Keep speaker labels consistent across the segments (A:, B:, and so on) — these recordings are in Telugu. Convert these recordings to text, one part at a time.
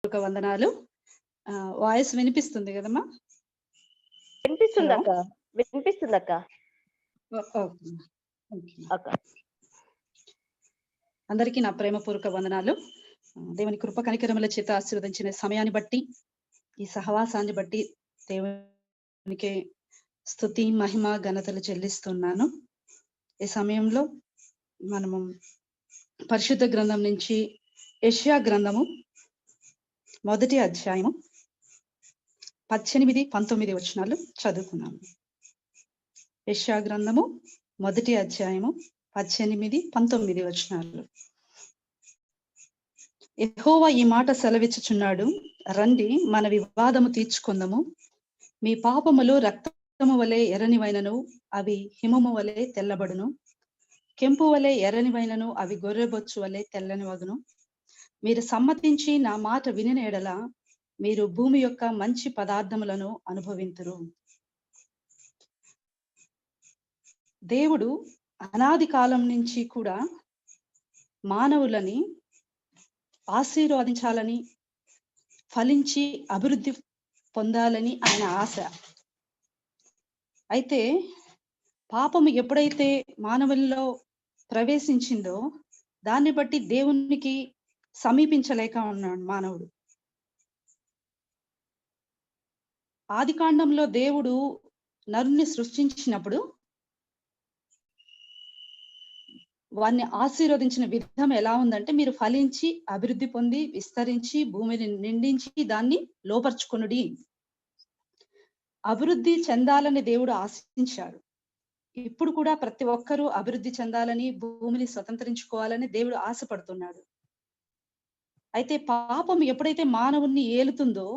A: వందనాలు. వాయిస్ వినిపిస్తుంది కదమ్మా? హలో.
B: వినిపిస్తుందక్క. వినిపిస్తుందక్క.
A: ఓకే.
B: అక్క.
A: అందరికీ నా ప్రేమపూర్వక వందనాలు. దేవుని కృప కనికరముల చేత ఆశీర్వదించిన సమయాన్ని బట్టి, ఈ సహవాసాన్ని బట్టి దేవునికి స్తుతి, మహిమ, ఘనతలు చెల్లిస్తున్నాను. ఈ సమయంలో మనము పరిశుద్ధ గ్రంథం నుంచి యెషయా గ్రంథము 1వ అధ్యాయము 18, 19 వచనాలు చదువుకున్నాము. యెషయా గ్రంథము 1వ అధ్యాయము 18, 19 వచనాలు. యెహోవా ఈ మాట సెలవిచ్చుచున్నాడు, రండి మన వివాదము తీర్చుకుందాము. మీ పాపములు రక్తము వలె ఎర్రనివైనను అవి హిమము వలె తెల్లబడును. కెంపు వలె ఎర్రనివైనను అవి గొర్రెబొచ్చు వలె తెల్లని వగును. మీరు సమ్మతించి నా మాట వినిన ఎడల మీరు భూమి యొక్క మంచి పదార్థములను అనుభవింతురు. దేవుడు అనాది కాలం నుంచి కూడా మానవులని ఆశీర్వదించాలని, ఫలించి అభివృద్ధి పొందాలని ఆయన ఆశ. అయితే పాపము ఎప్పుడైతే మానవుల్లో ప్రవేశించిందో దాన్ని బట్టి దేవునికి సమీపించలేక ఉన్నాడు మానవుడు. ఆదికాండంలో దేవుడు నరుని సృష్టించినప్పుడు వారిని ఆశీర్వదించిన విధం ఎలా ఉందంటే, మీరు ఫలించి అభివృద్ధి పొంది విస్తరించి భూమిని నిండించి దాన్ని లోపర్చుకొనుడి. అభివృద్ధి చెందాలని దేవుడు ఆశించాడు. ఇప్పుడు కూడా ప్రతి ఒక్కరూ అభివృద్ధి చెందాలని, భూమిని స్వతంత్రించుకోవాలని దేవుడు ఆశపడుతున్నాడు. అయితే పాపం ఎప్పుడైతే మానవుణ్ణి ఏలుతుందో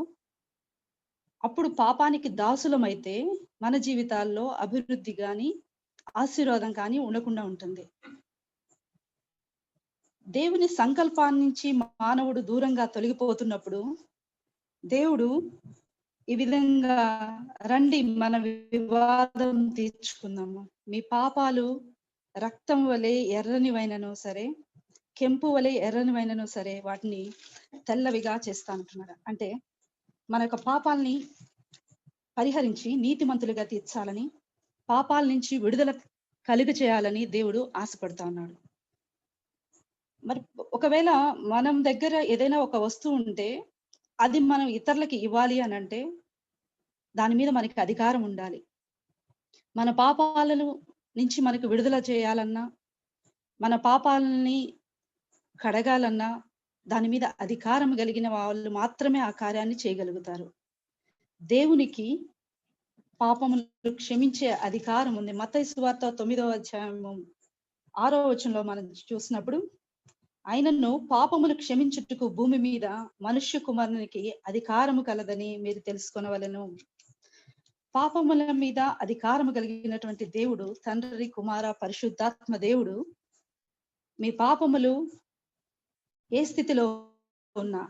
A: అప్పుడు పాపానికి దాసులమైతే మన జీవితాల్లో అభివృద్ధి కానీ ఆశీర్వాదం కానీ ఉండకుండా ఉంటుంది. దేవుని సంకల్పాన్ని నుంచి మానవుడు దూరంగా తొలగిపోతున్నప్పుడు దేవుడు ఈ విధంగా, రండి మన వివాదం తీర్చుకుందాము. మీ పాపాలు రక్తం వలె ఎర్రనివైనను సరే, కెంపు వలె ఎర్రనివైనను సరే వాటిని తెల్లవిగా చేస్తానంటున్నాడు. అంటే మన యొక్క పాపాలని పరిహరించి నీతిమంతులుగా తీర్చాలని, పాపాల నుంచి విడుదల కలుగ చేయాలని దేవుడు ఆశపడతా ఉన్నాడు. మరి ఒకవేళ మనం దగ్గర ఏదైనా ఒక వస్తువు ఉంటే అది మనం ఇతరులకి ఇవ్వాలి అని అంటే దాని మీద మనకి అధికారం ఉండాలి. మన పాపాలను నుంచి మనకు విడుదల చేయాలన్నా, మన పాపాలని కడగాలన్నా దాని మీద అధికారం కలిగిన వాళ్ళు మాత్రమే ఆ కార్యాన్ని చేయగలుగుతారు. దేవునికి పాపములు క్షమించే అధికారం ఉంది. మత్తయి సువార్త 9వ అధ్యాయము 6వ వచనంలో మనం చూసినప్పుడు, ఆయనను పాపములు క్షమించుటకు భూమి మీద మనుష్య కుమారునికి అధికారము కలదని మీరు తెలుసుకొనవలెను. పాపముల మీద అధికారము కలిగినటువంటి దేవుడు, తండ్రి, కుమార, పరిశుద్ధాత్మ దేవుడు, మీ పాపములు ఏ స్థితిలో ఉన్నా,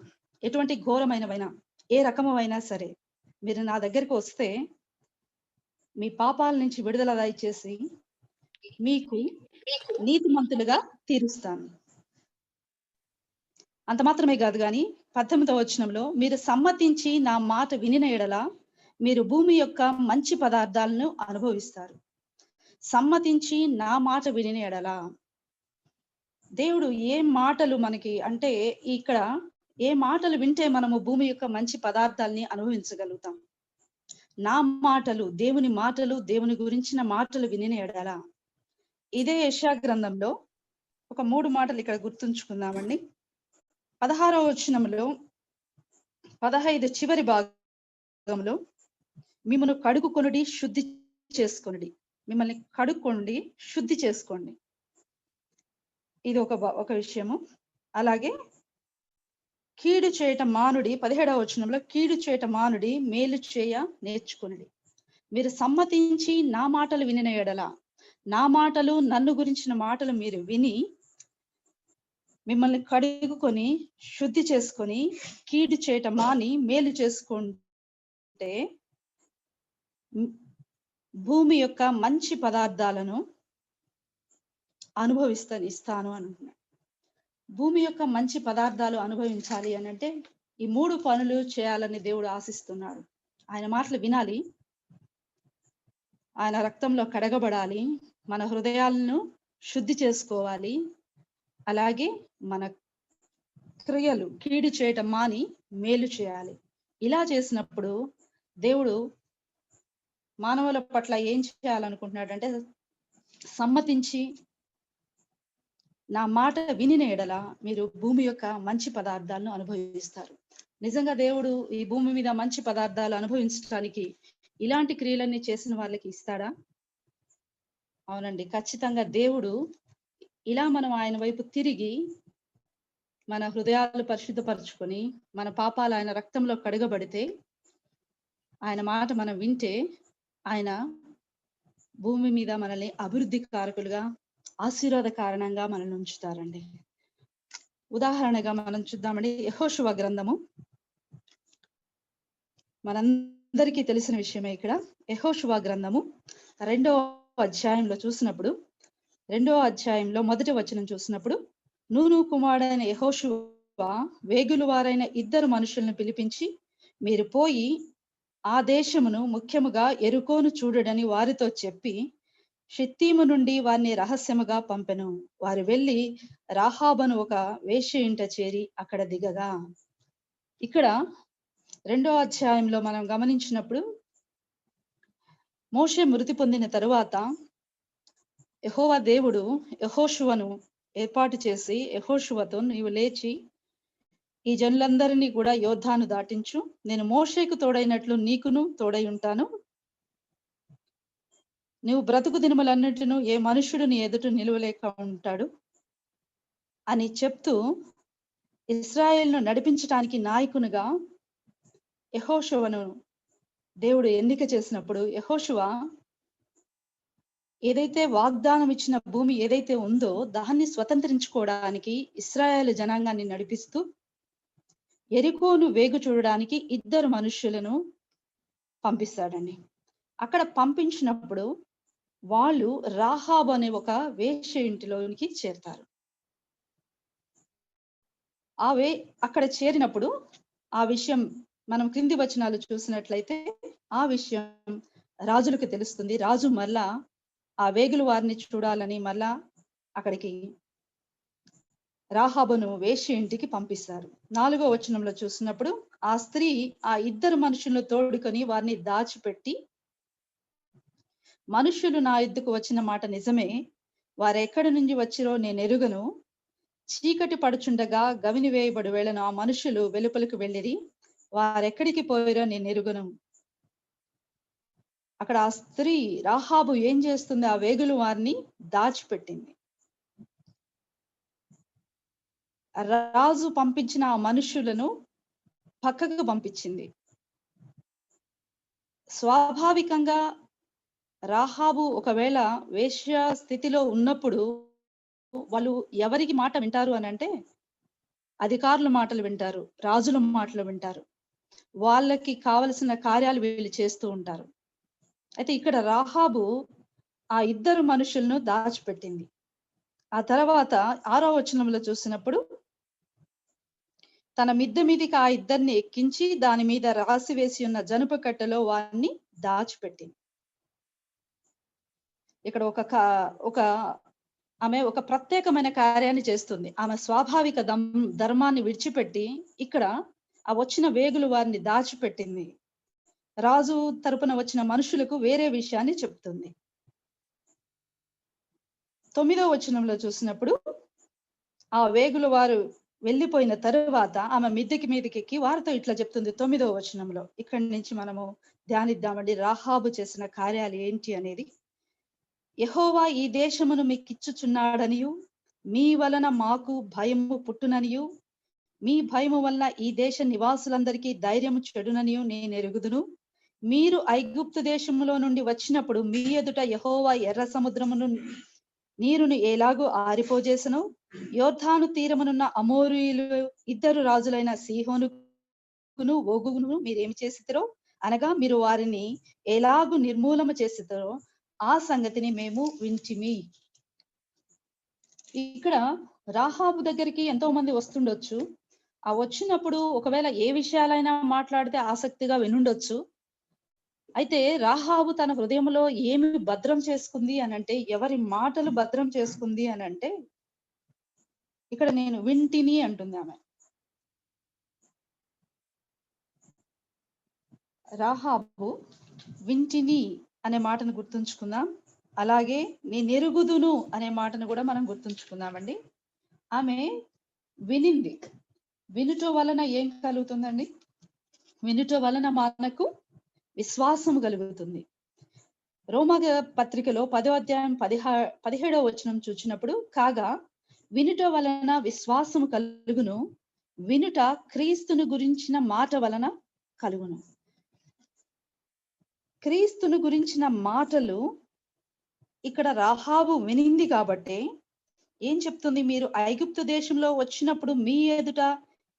A: ఎటువంటి ఘోరమైనవైనా, ఏ రకమైనా సరే, మీరు నా దగ్గరికి వస్తే మీ పాపాల నుంచి విడుదల దయచేసి మీకు నీతిమంతులుగా తీరుస్తాను. అంత మాత్రమే కాదు కానీ 18వ వచనంలో, మీరు సమ్మతించి నా మాట వినిన ఎడల మీరు భూమి యొక్క మంచి పదార్థాలను అనుభవిస్తారు. సమ్మతించి నా మాట వినిన ఎడల, దేవుడు ఏ మాటలు మనకి అంటే, ఇక్కడ ఏ మాటలు వింటే మనము భూమి యొక్క మంచి పదార్థాలని అనుభవించగలుగుతాం. నా మాటలు, దేవుని మాటలు, దేవుని గురించిన మాటలు వినిన ఎడల. ఇదే యెషయా గ్రంథంలో ఒక 3 మాటలు ఇక్కడ గుర్తుంచుకుందామండి. 16వ వచనంలో 15 చివరి భాగంలో, మిమ్మల్ని కడుగుకొనుడి, శుద్ధి చేసుకొనుడి. మిమ్మల్ని కడుక్కోండి, శుద్ధి చేసుకోండి. ఇది ఒక విషయము. అలాగే కీడు చేయట మానుడి, 17వ వచనంలో, కీడు చేయట మానుడి, మేలు చేయ నేర్చుకొనుడి. మీరు సమ్మతించి నా మాటలు వినిన ఎడల, నా మాటలు, నన్ను గురించిన మాటలు మీరు విని మిమ్మల్ని కడుగుకొని శుద్ధి చేసుకొని కీడు చేయట మాని మేలు చేసుకుంటే భూమి యొక్క మంచి పదార్థాలను ఇస్తాను అంటున్నాడు. భూమి యొక్క మంచి పదార్థాలు అనుభవించాలి అని అంటే ఈ 3 పనులు చేయాలని దేవుడు ఆశిస్తున్నాడు. ఆయన మాటలు వినాలి, ఆయన రక్తంలో కడగబడాలి, మన హృదయాలను శుద్ధి చేసుకోవాలి, అలాగే మన క్రియలు కీడు చేయటం మాని మేలు చేయాలి. ఇలా చేసినప్పుడు దేవుడు మానవుల పట్ల ఏం చేయాలనుకుంటున్నాడంటే, సమ్మతించి నా మాట వినిన ఎడల మీరు భూమి యొక్క మంచి పదార్థాలను అనుభవిస్తారు. నిజంగా దేవుడు ఈ భూమి మీద మంచి పదార్థాలు అనుభవించడానికి ఇలాంటి క్రియలన్నీ చేసిన వాళ్ళకి ఇస్తాడా? అవునండి, ఖచ్చితంగా దేవుడు ఇలా మనం ఆయన వైపు తిరిగి మన హృదయాలు పరిశుద్ధపరచుకొని మన పాపాలు ఆయన రక్తంలో కడగబడితే, ఆయన మాట మనం వింటే ఆయన భూమి మీద మనల్ని అభివృద్ధి కారకులుగా, ఆశీర్వాద కారణంగా మనల్ని ఉంచుతారండి. ఉదాహరణగా మనం చూద్దామండి, యెహోషువ గ్రంథము. మనందరికీ తెలిసిన విషయమే. ఇక్కడ యెహోషువ గ్రంథము 2వ అధ్యాయంలో చూసినప్పుడు, 2వ అధ్యాయంలో 1వ వచనం చూసినప్పుడు, నూను కుమారుడైన యెహోషువ వేగులు వారైన 2 మనుషులను పిలిపించి, మీరు పోయి ఆ దేశమును ముఖ్యముగా ఎరుకోను చూడడని వారితో చెప్పి షిత్తీము నుండి వారిని రహస్యముగా పంపెను. వారు వెళ్లి రాహాబను ఒక వేశ్య ఇంట చేరి అక్కడ దిగగా. ఇక్కడ 2వ అధ్యాయంలో మనం గమనించినప్పుడు, మోషే మృతి పొందిన తరువాత యెహోవా దేవుడు యెహోషువను ఏర్పాటు చేసి, యెహోషువతో నీవు లేచి ఈ జనులందరినీ కూడా యోర్దాను దాటించు, నేను మోషేకు తోడైనట్లు నీకును తోడై ఉంటాను, నువ్వు బ్రతుకు దినములన్నిటిను ఏ మనుష్యుడు నీ ఎదుట నిలువలేక ఉంటాడు అని చెప్తూ ఇశ్రాయేలును నడిపించడానికి నాయకునిగా యెహోషువను దేవుడు ఎన్నిక చేసినప్పుడు, యెహోషువ ఏదైతే వాగ్దానం ఇచ్చిన భూమి ఏదైతే ఉందో దాన్ని స్వతంత్రించుకోవడానికి ఇశ్రాయేలు జనాంగాన్ని నడిపిస్తూ యెరికోను వేగు చూడడానికి 2 మనుష్యులను పంపిస్తాడండి. అక్కడ పంపించినప్పుడు వాళ్ళు రాహాబ్ అనే ఒక వేశ్య ఇంటిలోనికి చేరతారు. అక్కడ చేరినప్పుడు ఆ విషయం మనం క్రింది వచనాలు చూసినట్లయితే ఆ విషయం రాజులకు తెలుస్తుంది. రాజు మళ్ళా ఆ వేగులు వారిని చూడాలని మళ్ళా అక్కడికి రాహాబును వేశ్య ఇంటికి పంపిస్తారు. 4వ వచనంలో చూసినప్పుడు ఆ స్త్రీ ఆ 2 మనుషులను తోడుకొని వారిని దాచిపెట్టి, మనుష్యులు నా యుద్ధకు వచ్చిన మాట నిజమే, వారెక్కడి నుంచి వచ్చిరో నేను ఎరుగను, చీకటి పడుచుండగా గవిని వేయబడి వేళను ఆ మనుషులు వెలుపలికి వెళ్ళిరి, వారెక్కడికి పోయారో నేను ఎరుగను. అక్కడ ఆ స్త్రీ రాహాబు ఏం చేస్తుంది? ఆ వేగులు వారిని దాచిపెట్టింది. రాజు పంపించిన ఆ మనుషులను పక్కకు పంపించింది. స్వాభావికంగా రాహాబు ఒకవేళ వేశ్య స్థితిలో ఉన్నప్పుడు వాళ్ళు ఎవరికి మాట వింటారు అని అంటే, అధికారుల మాటలు వింటారు, రాజుల మాటలు వింటారు, వాళ్ళకి కావలసిన కార్యాలు వీళ్ళు చేస్తూ ఉంటారు. అయితే ఇక్కడ రాహాబు ఆ 2 మనుషులను దాచిపెట్టింది. ఆ తర్వాత 6వ వచనంలో చూసినప్పుడు, తన మిద్దె మీదికి ఆ 2 ఎక్కించి దాని మీద రాసి వేసి ఉన్న జనుప కట్టెలో వారిని దాచిపెట్టింది. ఇక్కడ ఆమె ఒక ప్రత్యేకమైన కార్యాన్ని చేస్తుంది. ఆమె స్వాభావిక ధర్మాన్ని విడిచిపెట్టి ఇక్కడ ఆ వచ్చిన వేగులు వారిని దాచిపెట్టింది. రాజు తరపున వచ్చిన మనుషులకు వేరే విషయాన్ని చెప్తుంది. 9వ వచనంలో చూసినప్పుడు, ఆ వేగులు వారు వెళ్ళిపోయిన తరువాత ఆమె మిద్దెకి మీదకి ఎక్కి వారితో ఇట్లా చెప్తుంది. 9వ వచనంలో ఇక్కడి నుంచి మనము ధ్యానిద్దామండి, రాహాబు చేసిన కార్యాలు ఏంటి అనేది. యెహోవా ఈ దేశమును మీకిచ్చుచున్నాడనియు, మీ వలన మాకు భయము పుట్టుననియు, మీ భయము వలన ఈ దేశ నివాసులందరికీ ధైర్యము చెడుననియు నేను ఎరుగుదును. మీరు ఐగుప్తు దేశములో నుండి వచ్చినప్పుడు మీ ఎదుట యెహోవా ఎర్ర సముద్రమును నీరును ఎలాగూ ఆరిపోజేసను, యోర్దాను తీరమునున్న అమోరీయులు 2 రాజులైన సీహోనుకును ఓగును మీరేమి చేసిరో అనగా మీరు వారిని ఎలాగూ నిర్మూలన చేసిరో ఆ సంగతిని మేము వింటిమి. ఇక్కడ రాహాబు దగ్గరికి ఎంతో మంది వస్తుండొచ్చు. ఆ వచ్చినప్పుడు ఒకవేళ ఏ విషయాలైనా మాట్లాడితే ఆసక్తిగా వినుండొచ్చు. అయితే రాహాబు తన హృదయంలో ఏమి భద్రం చేసుకుంది అనంటే, ఎవరి మాటలు భద్రం చేసుకుంది అనంటే, ఇక్కడ నేను వింటిని అంటుంది ఆమె. రాహాబు వింటిని అనే మాటను గుర్తుంచుకుందాం. అలాగే నేనెరుగుదును అనే మాటను కూడా మనం గుర్తుంచుకుందామండి. ఆమె వినింది. వినుట వలన ఏం కలుగుతుందండి? వినుట వలన మనకు విశ్వాసం కలుగుతుంది. రోమా పత్రికలో 10వ అధ్యాయం 17వ వచనం చూచినప్పుడు, కాగా వినుట వలన విశ్వాసము కలుగును, వినుట క్రీస్తును గురించిన మాట వలన కలుగును. క్రీస్తును గురించిన మాటలు ఇక్కడ రాహాబు వినింది కాబట్టి ఏం చెప్తుంది? మీరు ఐగుప్తు దేశంలో వచ్చినప్పుడు మీ ఎదుట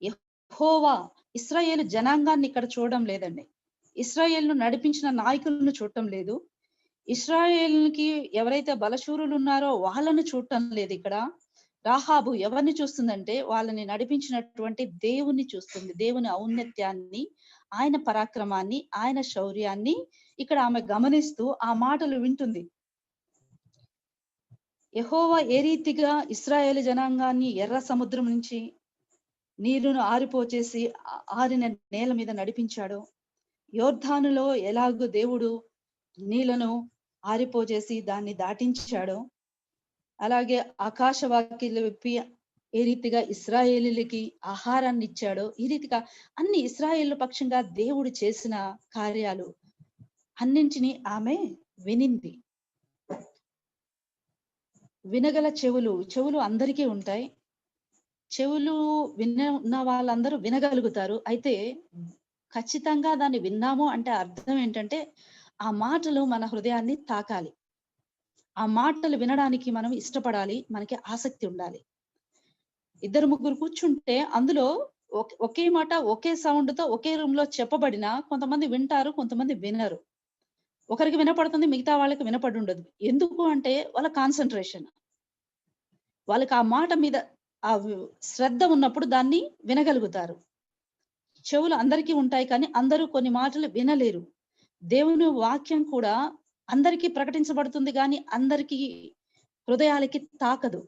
A: యెహోవా ఇశ్రాయేలు జనాంగాన్ని ఇక్కడ చూడడం లేదండి. ఇశ్రాయేలును నడిపించిన నాయకులను చూడటం లేదు. ఇశ్రాయేలుకి ఎవరైతే బలశూరులు ఉన్నారో వాళ్ళను చూడటం లేదు. ఇక్కడ రాహాబు ఎవరిని చూస్తుందంటే, వాళ్ళని నడిపించినటువంటి దేవుని చూస్తుంది. దేవుని ఔన్నత్యాన్ని, ఆయన పరాక్రమాన్ని, ఆయన శౌర్యాన్ని ఇక్కడ ఆమె గమనిస్తూ ఆ మాటలు వింటుంది. యెహోవా ఏ రీతిగా ఇశ్రాయేలు జనాంగాన్ని ఎర్ర సముద్రం నుంచి నీరును ఆరిపోచేసి ఆరిన నేల మీద నడిపించాడో, యోర్ధానులో ఎలాగో దేవుడు నీళ్లను ఆరిపోచేసి దాన్ని దాటించాడో, అలాగే ఆకాశవాకిలు విప్పి ఏ రీతిగా ఇశ్రాయేలీలకి ఆహారాన్ని ఇచ్చాడో, ఈ రీతిగా అన్ని ఇశ్రాయేలు పక్షంగా దేవుడు చేసిన కార్యాలు అన్నింటినీ ఆమె వినింది. వినగల చెవులు అందరికీ ఉంటాయి. చెవులు ఉన్న వాళ్ళందరూ వినగలుగుతారు. అయితే ఖచ్చితంగా దాన్ని విన్నాము అంటే అర్థం ఏంటంటే, ఆ మాటలు మన హృదయాన్ని తాకాలి. ఆ మాటలు వినడానికి మనం ఇష్టపడాలి. మనకి ఆసక్తి ఉండాలి. 2-3 కూర్చుంటే అందులో ఒకే మాట ఒకే సౌండ్ తో ఒకే రూమ్ లో చెప్పబడినా కొంతమంది వింటారు, కొంతమంది వినరు. ఒకరికి వినపడుతుంది, మిగతా వాళ్ళకి వినపడి ఉండదు. ఎందుకు అంటే వాళ్ళ కాన్సంట్రేషన్. వాళ్ళకి ఆ మాట మీద ఆ శ్రద్ధ ఉన్నప్పుడు దాన్ని వినగలుగుతారు. చెవులు అందరికీ ఉంటాయి, కానీ అందరూ కొన్ని మాటలు వినలేరు. దేవుని వాక్యం కూడా అందరికీ ప్రకటించబడుతుంది, కానీ అందరికీ హృదయాలకి తాకదు.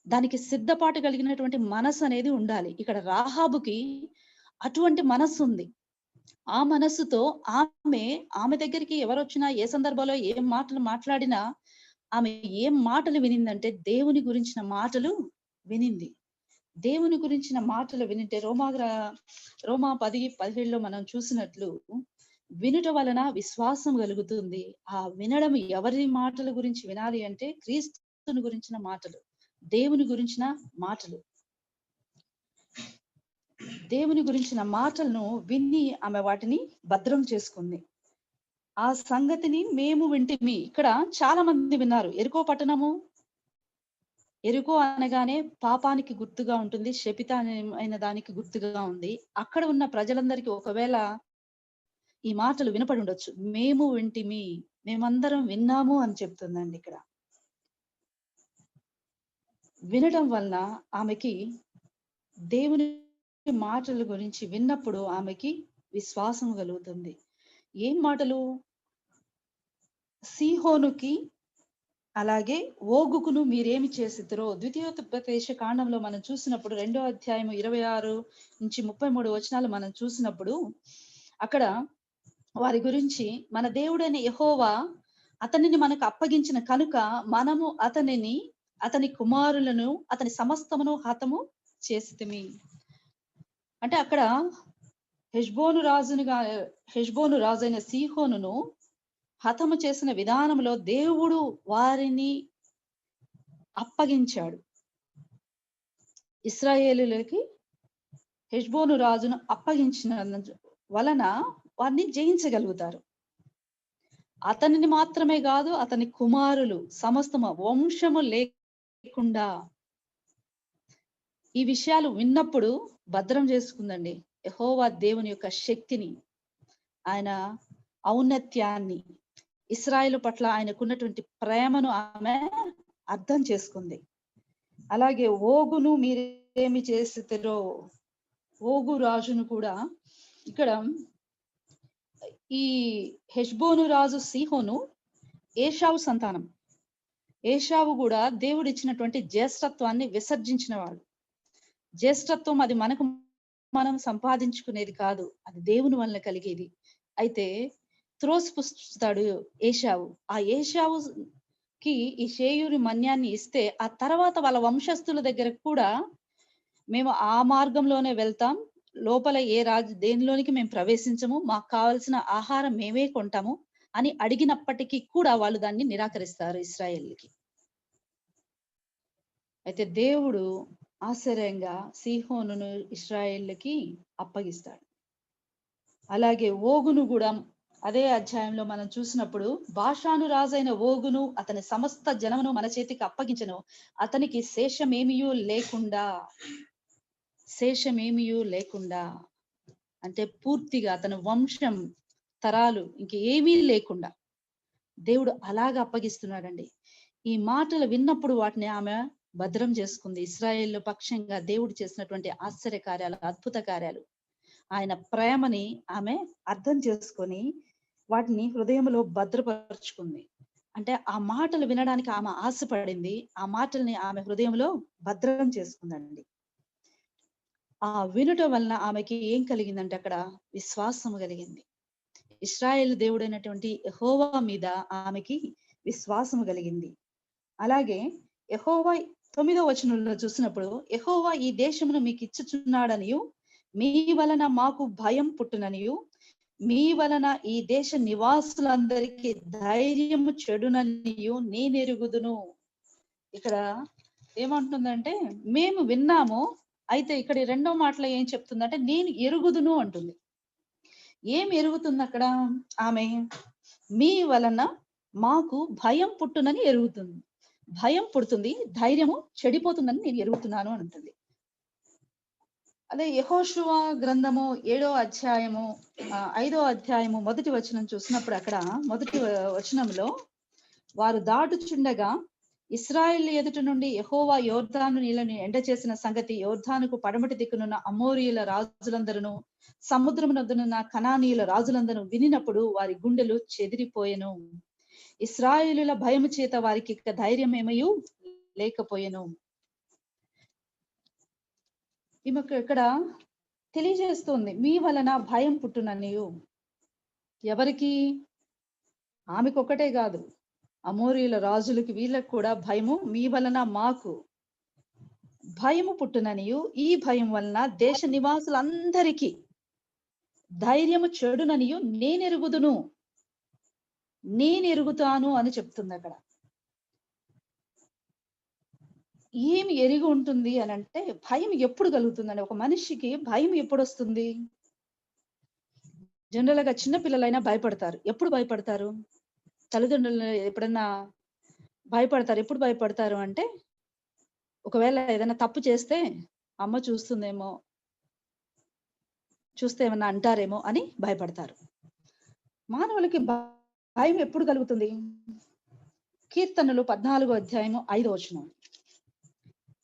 A: దానికి సిద్ధపాటు కలిగినటువంటి మనసు అనేది ఉండాలి. ఇక్కడ రాహాబుకి అటువంటి మనస్సు ఉంది. ఆ మనస్సుతో ఆమె దగ్గరికి ఎవరొచ్చినా, ఏ సందర్భంలో ఏం మాటలు మాట్లాడినా, ఆమె ఏం మాటలు వినిందంటే దేవుని గురించిన మాటలు వినింది. దేవుని గురించిన మాటలు వినింటే రోమా 10:17లో మనం చూసినట్లు, వినుట వలన విశ్వాసం కలుగుతుంది. ఆ వినడం ఎవరి మాటల గురించి వినాలి అంటే, క్రీస్తుని గురించిన మాటలు, దేవుని గురించిన మాటలు. దేవుని గురించిన మాటలను విని ఆమె వాటిని భద్రం చేసుకుంది. ఆ సంగతిని మేము వింటిమి. ఇక్కడ చాలా మంది విన్నారు. ఎరుకో పట్టణము, ఎరుకో అనగానే పాపానికి గుర్తుగా ఉంటుంది, శపితమైన దానికి గుర్తుగా ఉంది. అక్కడ ఉన్న ప్రజలందరికీ ఒకవేళ ఈ మాటలు వినపడి ఉండొచ్చు. మేము వింటిమి, మేమందరం విన్నాము అని చెప్తుందండి ఇక్కడ. వినడం వల్ల ఆమెకి దేవుని మాటల గురించి విన్నప్పుడు ఆమెకి విశ్వాసం కలుగుతుంది. ఏం మాటలు? సీహోనుకి అలాగే ఓగుకును మీరేమి చేసిద్రో, ద్వితీయోపదేశ కాండంలో మనం చూసినప్పుడు 2వ అధ్యాయం 26-33 వచనాలు మనం చూసినప్పుడు, అక్కడ వారి గురించి మన దేవుడైన యెహోవా అతనిని మనకు అప్పగించిన కనుక మనము అతని కుమారులను అతని సమస్తమును హతము చేసితిమి. అంటే అక్కడ హెష్బోను రాజైన సీహోనును హతము చేసిన విధానంలో దేవుడు వారిని అప్పగించాడు. ఇశ్రాయేలులకి హెష్బోను రాజును అప్పగించిన వలన వారిని జయించగలుగుతారు. అతనిని మాత్రమే కాదు, అతని కుమారులు సమస్తము వంశము లేకుండా ఈ విషయాలు విన్నప్పుడు భద్రం చేసుకుందండి. యెహోవా దేవుని యొక్క శక్తిని, ఆయన ఔన్నత్యాన్ని, ఇశ్రాయేలు పట్ల ఆయనకున్నటువంటి ప్రేమను ఆమె అర్థం చేసుకుంది. అలాగే ఓగును మీరేమి చేసిరో, ఓగు రాజును కూడా ఇక్కడ ఈ హెష్బోను రాజు సీహోను ఏషావు సంతానం. ఏషావు కూడా దేవుడు ఇచ్చినటువంటి జ్యేష్ఠత్వాన్ని విసర్జించిన వాడు. జ్యేష్ఠత్వం అది మనం సంపాదించుకునేది కాదు, అది దేవుని వలన కలిగేది. అయితే త్రోసిపుస్తాడు ఏషావు. ఆ ఏషావుకి ఈ షేయూరి మన్యాన్ని ఇస్తే ఆ తర్వాత వాళ్ళ వంశస్థుల దగ్గర కూడా మేము ఆ మార్గంలోనే వెళ్తాం, లోపల ఏ రాజు దేనిలోనికి మేము ప్రవేశించము, మాకు కావాల్సిన ఆహారం మేమే కొంటాము అని అడిగినప్పటికీ కూడా వాళ్ళు దాన్ని నిరాకరిస్తారు ఇశ్రాయేలుకి. అయితే దేవుడు ఆశ్చర్యంగా సీహోనును ఇశ్రాయేలుకి అప్పగిస్తాడు. అలాగే ఓగును కూడా అదే అధ్యాయంలో మనం చూసినప్పుడు బాషాను రాజైన ఓగును అతని సమస్త జనమును మన చేతికి అప్పగించను, అతనికి శేషమేమియూ లేకుండా అంటే పూర్తిగా అతని వంశం తరాలు ఇంకేమీ లేకుండా దేవుడు అలాగా అప్పగిస్తున్నాడండి. ఈ మాటలు విన్నప్పుడు వాటిని ఆమె భద్రం చేసుకుంది. ఇశ్రాయేలు పక్షంగా దేవుడు చేసినటువంటి ఆశ్చర్య కార్యాలు, అద్భుత కార్యాలు, ఆయన ప్రేమని ఆమె అర్థం చేసుకొని వాటిని హృదయంలో భద్రపరుచుకుంది. అంటే ఆ మాటలు వినడానికి ఆమె ఆశపడింది, ఆ మాటల్ని ఆమె హృదయంలో భద్రం చేసుకుందండి. ఆ వినుట వలన ఆమెకి ఏం కలిగిందంటే అక్కడ విశ్వాసము కలిగింది. ఇశ్రాయేలు దేవుడైనటువంటి యెహోవా మీద ఆమెకి విశ్వాసము కలిగింది. అలాగే యెహోవా 9వ వచనంలో చూసినప్పుడు యెహోవా ఈ దేశమును మీకు ఇచ్చుచున్నాడనియు, మీ వలన మాకు భయం పుట్టుననియు, మీ వలన ఈ దేశ నివాసులందరికీ ధైర్యము చెడుననియు నేనెరుగుదును. ఇక్కడ ఏమంటుందంటే మేము విన్నాము, అయితే ఇక్కడ రెండో మాటలో ఏం చెప్తుందంటే నేను ఎరుగుదును అంటుంది. ఏం ఎరుగుతుంది అక్కడ ఆమె? మీ వలన మాకు భయం పుట్టునని ఎరుగుతుంది. భయం పుడుతుంది, ధైర్యము చెడిపోతుందని నేను ఎరుగుతున్నాను అని అంటుంది. అదే యెహోషువ గ్రంథము 7వ అధ్యాయము 5వ అధ్యాయము 1వ వచనం చూసినప్పుడు అక్కడ 1వ వచనంలో వారు దాటుచుండగా ఇశ్రాయేలు ఎదుట నుండి యెహోవా యోర్దాను నీళ్ళని ఎండ చేసిన సంగతి యోర్దానుకు పడమటి దిక్కునున్న అమోరీయుల రాజులందరూ సముద్రమునొద్దనున్న కనానీయుల రాజులందరూ వినినప్పుడు వారి గుండెలు చెదిరిపోయెను. ఇశ్రాయేలుల భయము చేత వారికి ఇక ధైర్యం ఏమయు లేకపోయెను. ఈమెకు ఇక్కడ తెలియజేస్తుంది మీ వలన భయం పుట్టుననియు. ఎవరికి? ఆమెకు ఒకటే కాదు, అమోరీయుల రాజులకి వీళ్ళకి కూడా భయము, మీ వలన మాకు భయము పుట్టుననియు, ఈ భయం వలన దేశ నివాసులందరికీ ధైర్యము చెడుననియు నేనెరుగుతాను అని చెప్తుంది అక్కడ. ఏమి ఎరిగి ఉంటుంది అని అంటే భయం ఎప్పుడు కలుగుతుందని, ఒక మనిషికి భయం ఎప్పుడు వస్తుంది? జనరల్ గా చిన్న పిల్లలైనా భయపడతారు. ఎప్పుడు భయపడతారు? తల్లిదండ్రులు ఎప్పుడన్నా భయపడతారు. ఎప్పుడు భయపడతారు అంటే ఒకవేళ ఏదైనా తప్పు చేస్తే అమ్మ చూస్తుందేమో, చూస్తే ఏమన్నా అంటారేమో అని భయపడతారు. మానవులకి భయం ఎప్పుడు కలుగుతుంది? కీర్తనలు 14వ అధ్యాయము 5వ వచనం.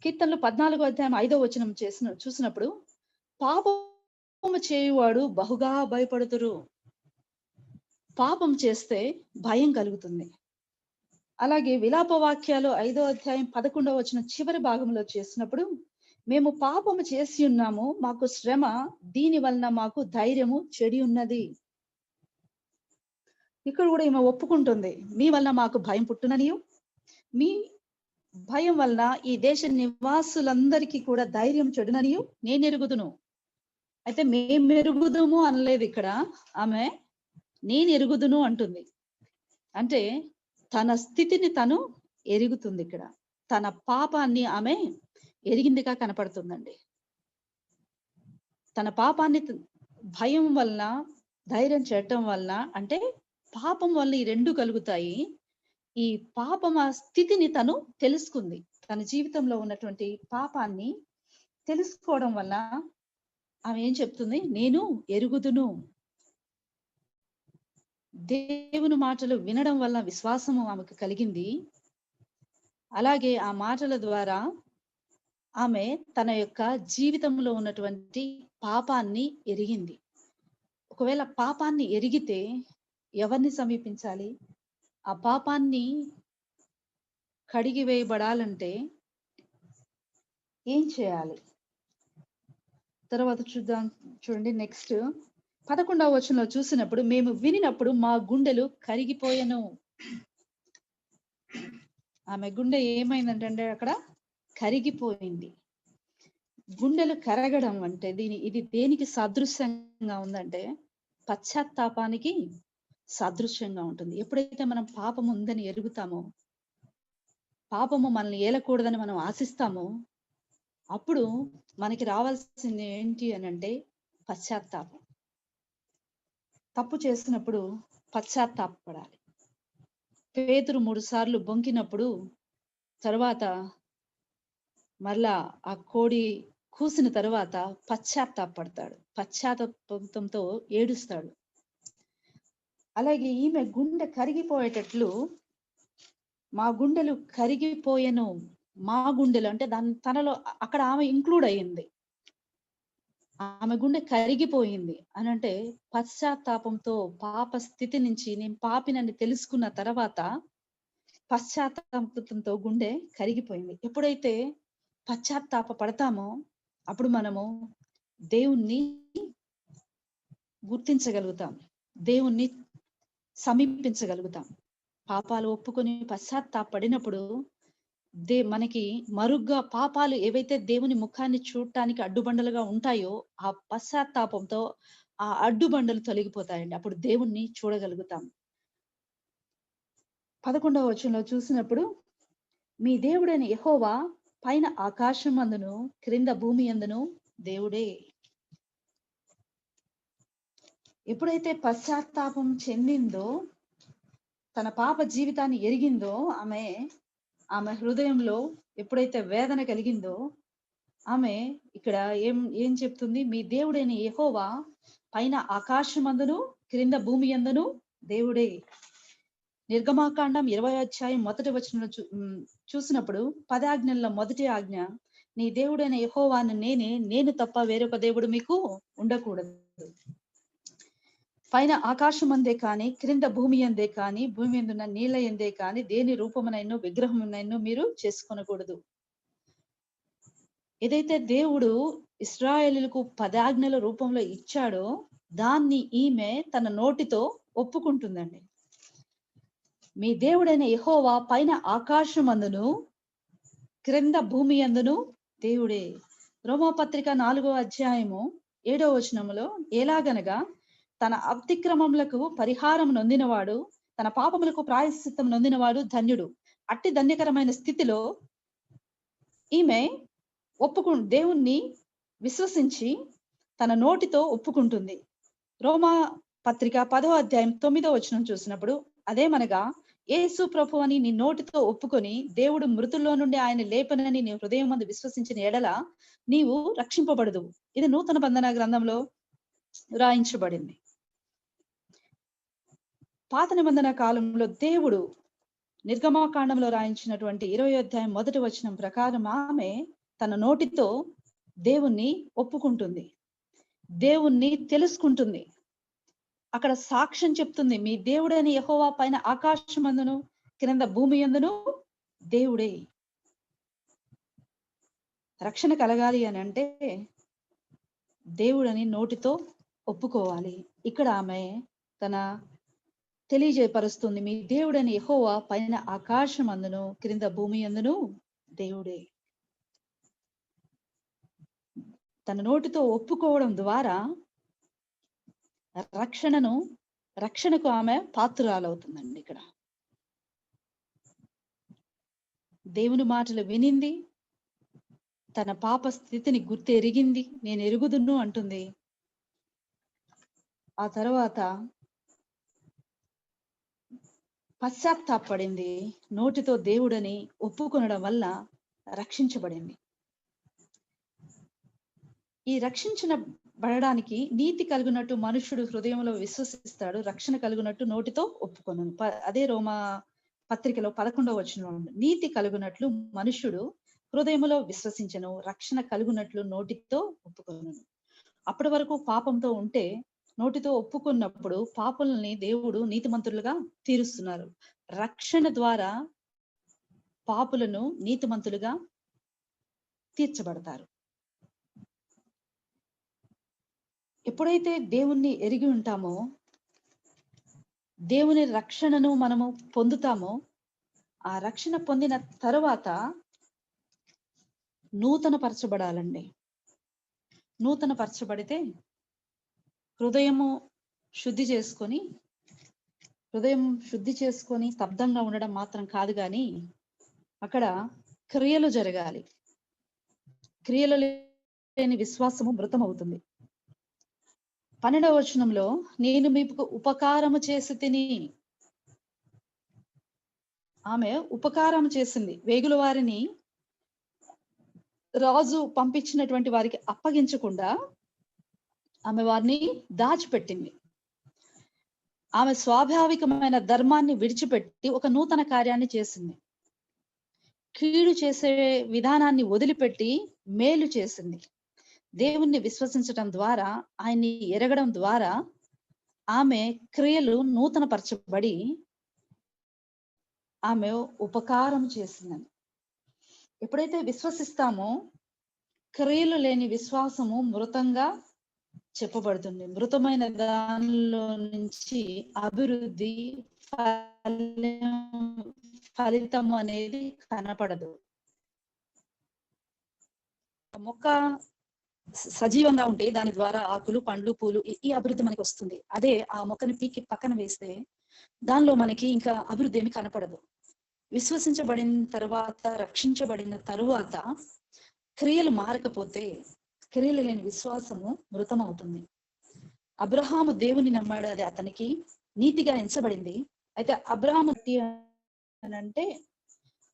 A: కీర్తనలు 14వ అధ్యాయం 5వ వచనం చూసినప్పుడు పాపము చేయువాడు బహుగా భయపడుతురు. పాపం చేస్తే భయం కలుగుతుంది. అలాగే విలాప వాక్యాలు 5వ అధ్యాయం 11వ వచనం చివరి భాగంలో చేసినప్పుడు మేము పాపము చేసి ఉన్నాము, మాకు శ్రమ, దీని వలన మాకు ధైర్యము చెడి ఉన్నది. ఇక్కడ కూడా ఈమె ఒప్పుకుంటుంది, మీ వలన మాకు భయం పుట్టుననియు, మీ భయం వలన ఈ దేశ నివాసులందరికీ కూడా ధైర్యం చెడుననియు నేనెరుగుదును. అయితే మేమెరుగుదుము అనలేదు ఇక్కడ, ఆమె నేనెరుగుదును అంటుంది. అంటే తన స్థితిని తను ఎరుగుతుంది. ఇక్కడ తన పాపాన్ని ఆమె ఎరిగిందిగా కనపడుతుందండి. తన పాపాన్ని భయం వలన, ధైర్యం చేయటం వలన, అంటే పాపం వల్ల ఈ రెండు కలుగుతాయి. ఈ పాపం ఆ స్థితిని తను తెలుసుకుంది. తన జీవితంలో ఉన్నటువంటి పాపాన్ని తెలుసుకోవడం వల్ల ఆమె ఏం చెప్తుంది? నేను ఎరుగుదును. దేవుని మాటలు వినడం వల్ల విశ్వాసము ఆమెకు కలిగింది. అలాగే ఆ మాటల ద్వారా ఆమె తన యొక్క జీవితంలో ఉన్నటువంటి పాపాన్ని ఎరిగింది. ఒకవేళ పాపాన్ని ఎరిగితే ఎవరిని సమీపించాలి? ఆ పాపాన్ని కడిగి వేయబడాలంటే ఏం చేయాలి? తర్వాత చూద్దాం. చూడండి నెక్స్ట్ 11వ వచనంలో చూసినప్పుడు, మేము వినినప్పుడు మా గుండెలు కరిగిపోయెను. ఆమె గుండె ఏమైందంటే అక్కడ కరిగిపోయింది. గుండెలు కరగడం అంటే ఇది దేనికి సాదృశ్యంగా ఉందంటే పశ్చాత్తాపానికి సాదృశ్యంగా ఉంటుంది. ఎప్పుడైతే మనం పాపం ఉందని ఎరుగుతామో, పాపము మనల్ని ఏలకూడదని మనం ఆశిస్తామో, అప్పుడు మనకి రావాల్సింది ఏంటి అని అంటే పశ్చాత్తాపం. తప్పు చేసినప్పుడు పశ్చాత్తాపపడాలి. పేతురు 3 సార్లు బొంకినప్పుడు తర్వాత మరలా ఆ కోడి కూసిన తర్వాత పశ్చాత్తాపడతాడు. పశ్చాత్తాపంతో ఏడుస్తాడు. అలాగే ఈమె గుండె కరిగిపోయేటట్లు మా గుండెలు కరిగిపోయెను. మా గుండెలు అంటే తనలో అక్కడ ఆమె ఇంక్లూడ్ అయ్యింది. ఆమె గుండె కరిగిపోయింది అని అంటే పశ్చాత్తాపంతో పాప స్థితి నుంచి నేను పాపినని తెలుసుకున్న తర్వాత పశ్చాత్తాపంతో గుండె కరిగిపోయింది. ఎప్పుడైతే పశ్చాత్తాప పడతామో అప్పుడు మనము దేవుణ్ణి గుర్తించగలుగుతాం, దేవుణ్ణి సమీపించగలుగుతాం. పాపాలు ఒప్పుకొని పశ్చాత్తాపడినప్పుడు మనకి మరుగ్గా పాపాలు ఏవైతే దేవుని ముఖాన్ని చూడటానికి అడ్డుబండలుగా ఉంటాయో ఆ పశ్చాత్తాపంతో ఆ అడ్డుబండలు తొలగిపోతాయండి. అప్పుడు దేవుణ్ణి చూడగలుగుతాం. 11వ వచనంలో చూసినప్పుడు, మీ దేవుడైన యెహోవా పైన ఆకాశం అందును క్రింద భూమి అందును దేవుడే. ఎప్పుడైతే పశ్చాత్తాపం చెందిందో, తన పాప జీవితాన్ని ఎరిగిందో, ఆమె హృదయంలో ఎప్పుడైతే వేదన కలిగిందో, ఆమె ఇక్కడ ఏం చెప్తుంది? మీ దేవుడైన యెహోవా పైన ఆకాశమందును క్రింద భూమి యందును దేవుడే. నిర్గమాకాండం 20వ అధ్యాయం 1వ వచనంలో చూసినప్పుడు 10 ఆజ్ఞల్లో మొదటి ఆజ్ఞ, నీ దేవుడైన యెహోవాను నేను తప్ప వేరొక దేవుడు మీకు ఉండకూడదు. పైన ఆకాశం అందే కాని క్రింద భూమి అందే కాని భూమి ఎందున్న నీళ్ళ ఎందే కాని దేని రూపమునైనా విగ్రహమునైనా మీరు చేసుకొనకూడదు. ఏదైతే దేవుడు ఇశ్రాయేలులకు 10 ఆజ్ఞల రూపంలో ఇచ్చాడో దాన్ని ఈమె తన నోటితో ఒప్పుకుంటుందండి. మీ దేవుడైన యెహోవా పైన ఆకాశమందును క్రింద భూమి యందును దేవుడే. రోమాపత్రిక 4వ అధ్యాయము 7వ వచనములో ఎలాగనగా తన అతిక్రమములకు పరిహారం నొందినవాడు, తన పాపములకు ప్రాయశ్చిత్తం నొందినవాడు ధన్యుడు. అట్టి ధన్యకరమైన స్థితిలో ఈమె దేవుణ్ణి విశ్వసించి తన నోటితో ఒప్పుకుంటుంది. రోమా పత్రిక 10వ అధ్యాయం 9వ వచనం చూసినప్పుడు, అదేమనగా యేసు ప్రభు అని నీ నోటితో ఒప్పుకొని దేవుడు మృతుల్లో నుండి ఆయన లేపనని నీ హృదయం మందు విశ్వసించిన ఎడల నీవు రక్షింపబడదు. ఇది నూతన బంధన గ్రంథంలో రాయించబడింది. పాత నిబంధన కాలంలో దేవుడు నిర్గమాకాండంలో రాయించినటువంటి 20వ అధ్యాయం 1వ వచనం ప్రకారం ఆమె తన నోటితో దేవుణ్ణి ఒప్పుకుంటుంది, దేవుణ్ణి తెలుసుకుంటుంది. అక్కడ సాక్ష్యం చెప్తుంది, మీ దేవుడైన యెహోవా పైన ఆకాశమందును క్రింద భూమి యందును దేవుడే. రక్షణ కలగాలి అని అంటే దేవుడని నోటితో ఒప్పుకోవాలి. ఇక్కడ ఆమె తన తెలియజేయపరుస్తుంది, మీ దేవుడని యెహోవా పైన ఆకాశమందును క్రింద భూమి యందును దేవుడే. తన నోటితో ఒప్పుకోవడం ద్వారా రక్షణకు ఆమె పాత్రురాలవుతుందండి. ఇక్కడ దేవుని మాటలు వినింది, తన పాప స్థితిని గుర్తెరిగింది, నేను ఎరుగుదును అంటుంది. ఆ తర్వాత పశ్చాత్తాపడింది, నోటితో దేవుడని ఒప్పుకొనడం వల్ల రక్షించబడింది. ఈ రక్షించబడడానికి నీతి కలుగునట్టు మనుషుడు హృదయంలో విశ్వసిస్తాడు, రక్షణ కలుగునట్టు నోటితో ఒప్పుకొను. అదే రోమా పత్రికలో 11వ వచనంలో ఉంది, నీతి కలుగునట్లు మనుషుడు హృదయములో విశ్వసించను, రక్షణ కలుగునట్లు నోటితో ఒప్పుకొను. అప్పటి వరకు పాపంతో ఉంటే నోటితో ఒప్పుకున్నప్పుడు పాపుల్ని దేవుడు నీతిమంతులుగా తీరుస్తున్నారు. రక్షణ ద్వారా పాపులను నీతిమంతులుగా తీర్చబడతారు. ఎప్పుడైతే దేవుణ్ణి ఎరిగి ఉంటామో, దేవుని రక్షణను మనము పొందుతామో, ఆ రక్షణ పొందిన తరువాత నూతన పరచబడాలండి. నూతన పరచబడితే హృదయం శుద్ధి చేసుకొని స్తబ్దంగా ఉండడం మాత్రం కాదు, కానీ అక్కడ క్రియలు జరగాలి. క్రియలు లేని విశ్వాసము మృతం అవుతుంది. 12వ వచనంలో, నేను మీకు ఉపకారము చేసి తిని, ఆమె ఉపకారం చేసింది. వేగుల వారిని రాజు పంపించినటువంటి వారికి అప్పగించకుండా ఆమె వారిని దాచిపెట్టింది. ఆమె స్వాభావికమైన ధర్మాన్ని విడిచిపెట్టి ఒక నూతన కార్యాన్ని చేసింది. కీడు చేసే విధానాన్ని వదిలిపెట్టి మేలు చేసింది. దేవుణ్ణి విశ్వసించడం ద్వారా, ఆయన్ని ఎరగడం ద్వారా ఆమె క్రియలు నూతన పరచబడి ఆమె ఉపకారం చేసిందని. ఎప్పుడైతే విశ్వసిస్తామో, క్రియలు లేని విశ్వాసము మృతంగా చెప్పబడుతుంది. మృతమైన దానిలో నుంచి అభివృద్ధి, ఫలితము అనేది కనపడదు. మొక్క సజీవంగా ఉంటే దాని ద్వారా ఆకులు, పండ్లు, పూలు, ఈ అభివృద్ధి మనకి వస్తుంది. అదే ఆ మొక్కని పీకి పక్కన వేస్తే దానిలో మనకి ఇంకా అభివృద్ధి ఏమి కనపడదు. విశ్వసించబడిన తర్వాత, రక్షించబడిన తరువాత క్రియలు మారకపోతే, క్రియలు లేని విశ్వాసము మృతం అవుతుంది. అబ్రహాము దేవుని నమ్మాడు, అది అతనికి నీతిగా ఎంచబడింది. అయితే అబ్రహాము అంటే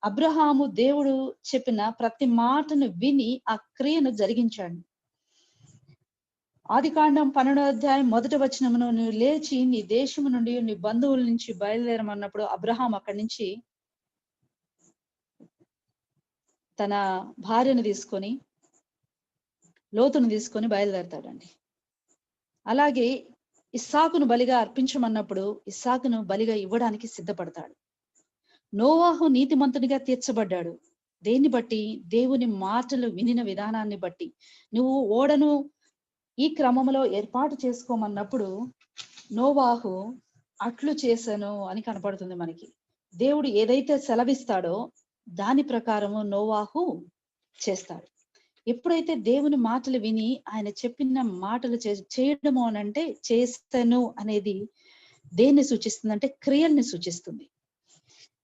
A: అబ్రహాము దేవుడు చెప్పిన ప్రతి మాటను విని ఆ క్రియను జరిగించాడు. ఆదికాండం 12వ అధ్యాయం 1వ వచనమును, నువ్వు లేచి నీ దేశము నుండి, నీ బంధువుల నుంచి బయలుదేరమన్నప్పుడు అబ్రహాం అక్కడి నుంచి తన భార్యను తీసుకొని, లోతును తీసుకొని బయలుదేరతాడండి. అలాగే ఇస్సాకును బలిగా అర్పించమన్నప్పుడు ఇస్సాకును బలిగా ఇవ్వడానికి సిద్ధపడతాడు. నోవాహు నీతిమంతునిగా తీర్చబడ్డాడు. దేన్ని బట్టి? దేవుని మాటలు వినిన విధానాన్ని బట్టి. నువ్వు ఓడను ఈ క్రమంలో ఏర్పాటు చేసుకోమన్నప్పుడు నోవాహు అట్లు చేశాను అని కనపడుతుంది మనకి. దేవుడు ఏదైతే సెలవిస్తాడో దాని ప్రకారము నోవాహు చేస్తాడు. ఎప్పుడైతే దేవుని మాటలు విని ఆయన చెప్పిన మాటలు చేయడము అనంటే, చేస్తాను అనేది దేన్ని సూచిస్తుందంటే క్రియల్ని సూచిస్తుంది.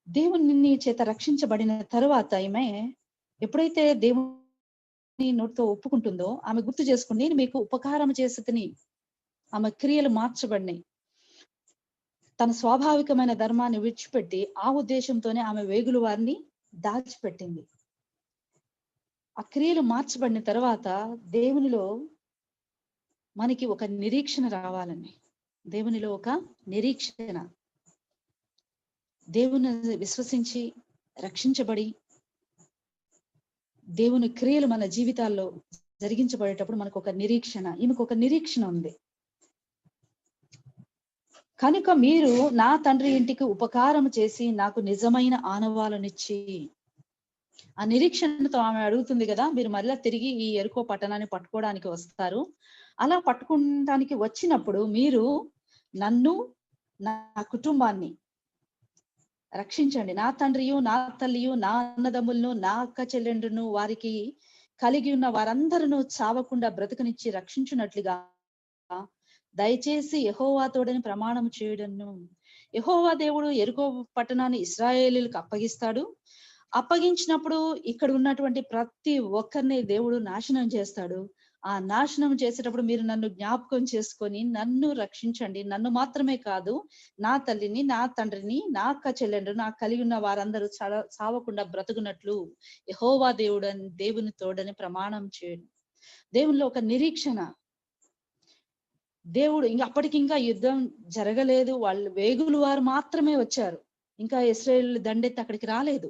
A: దేవుని చేత రక్షించబడిన తరువాత ఈమె ఎప్పుడైతే దేవుని నోటితో ఒప్పుకుంటుందో, ఆమె గుర్తు చేసుకుని, నేను మీకు ఉపకారం చేసి, ఆమె క్రియలు మార్చబడినాయి. తన స్వాభావికమైన ధర్మాన్ని విడిచిపెట్టి ఆ ఉద్దేశంతోనే ఆమె వేగుల వారిని దాచిపెట్టింది. ఆ క్రియలు మార్చబడిన తర్వాత దేవునిలో మనకి ఒక నిరీక్షణ రావాలండి. దేవునిలో ఒక నిరీక్షణ. దేవుని విశ్వసించి రక్షించబడి దేవుని క్రియలు మన జీవితాల్లో జరిగించబడేటప్పుడు మనకు ఒక నిరీక్షణ, ఈమెకు ఒక నిరీక్షణ ఉంది. కనుక మీరు నా తండ్రి ఇంటికి ఉపకారం చేసి నాకు నిజమైన ఆనవాలనిచ్చి, ఆ నిరీక్షణతో ఆమె అడుగుతుంది కదా, మీరు మరలా తిరిగి ఈ ఎరుకో పట్టణాన్ని పట్టుకోవడానికి వస్తారు. అలా పట్టుకోవడానికి వచ్చినప్పుడు మీరు నన్ను, నా కుటుంబాన్ని రక్షించండి. నా తండ్రియు, నా తల్లియు, నా అన్నదమ్ములను, నా అక్క చెల్లెండ్రును, వారికి కలిగి ఉన్న వారందరూ చావకుండా బ్రతుకునిచ్చి రక్షించున్నట్లుగా దయచేసి యెహోవా తోడని ప్రమాణం చేయడను. యెహోవా దేవుడు యెరికో పట్టణాన్ని ఇశ్రాయేలీయులకు అప్పగిస్తాడు. అప్పగించినప్పుడు ఇక్కడ ఉన్నటువంటి ప్రతి ఒక్కరిని దేవుడు నాశనం చేస్తాడు. ఆ నాశనం చేసేటప్పుడు మీరు నన్ను జ్ఞాపకం చేసుకొని నన్ను రక్షించండి. నన్ను మాత్రమే కాదు, నా తల్లిని, నా తండ్రిని, నా అక్క చెల్లెండ్రు, నాకు కలిగి ఉన్న వారందరూ చావకుండా బ్రతుకున్నట్లు యెహోవా దేవుని తోడని ప్రమాణం చేయడం. దేవునిలో ఒక నిరీక్షణ. దేవుడు అప్పటికి ఇంకా యుద్ధం జరగలేదు. వాళ్ళు వేగులు వారు మాత్రమే వచ్చారు. ఇంకా ఇశ్రాయేలు దండెత్తి అక్కడికి రాలేదు.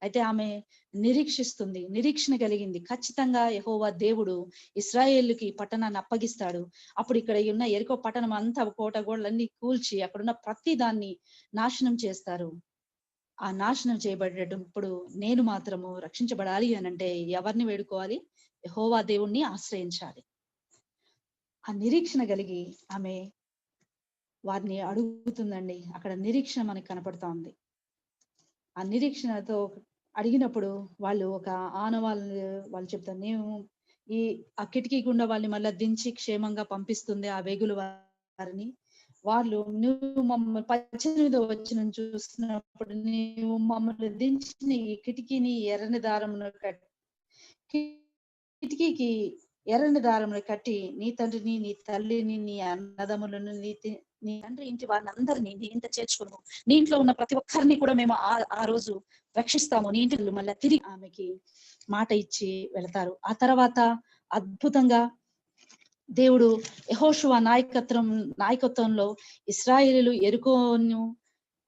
A: అయితే ఆమె నిరీక్షిస్తుంది, నిరీక్షణ కలిగింది. ఖచ్చితంగా యెహోవా దేవుడు ఇశ్రాయేలుకి పట్టణాన్ని అప్పగిస్తాడు. అప్పుడు ఇక్కడ ఉన్న యెరికో పట్టణం అంతా కోట గోడలన్నీ కూల్చి అక్కడున్న ప్రతి దాన్ని నాశనం చేస్తారు. ఆ నాశనం చేయబడేటప్పుడు నేను మాత్రము రక్షించబడాలి అనంటే ఎవరిని వేడుకోవాలి? యెహోవా దేవుణ్ణి ఆశ్రయించాలి. ఆ నిరీక్షణ కలిగి ఆమె వారిని అడుగుతుందండి. అక్కడ నిరీక్షణ మనకు కనపడతా ఉంది. ఆ నిరీక్షణతో అడిగినప్పుడు వాళ్ళు ఒక వాళ్ళు చెప్తారు, మేము ఆ కిటికీ గుండా వాళ్ళని మళ్ళా దించి క్షేమంగా పంపిస్తుంది ఆ వేగుల వారిని. వాళ్ళు నువ్వు మమ్మల్ని 18వ వచనం చూసినప్పుడు నీవు మమ్మల్ని దించిన ఈ కిటికీని ఎర్రని దారమును కిటికీకి ఎర్రని దారమును కట్టి నీ తండ్రిని, నీ తల్లిని, నీ అన్నదమ్ములను, నీ తండ్రి ఇంటి వారిని అందరినీ నీ ఇంట చేర్చుకును. నీ ఇంట్లో ఉన్న ప్రతి ఒక్కరిని కూడా మేము ఆ రోజు రక్షిస్తాము. నీ ఇంటి మళ్ళీ తిరిగి ఆమెకి మాట ఇచ్చి వెళతారు. ఆ తర్వాత అద్భుతంగా దేవుడు యెహోషువ నాయకత్వంలో ఇశ్రాయేలీయులు యెరికోను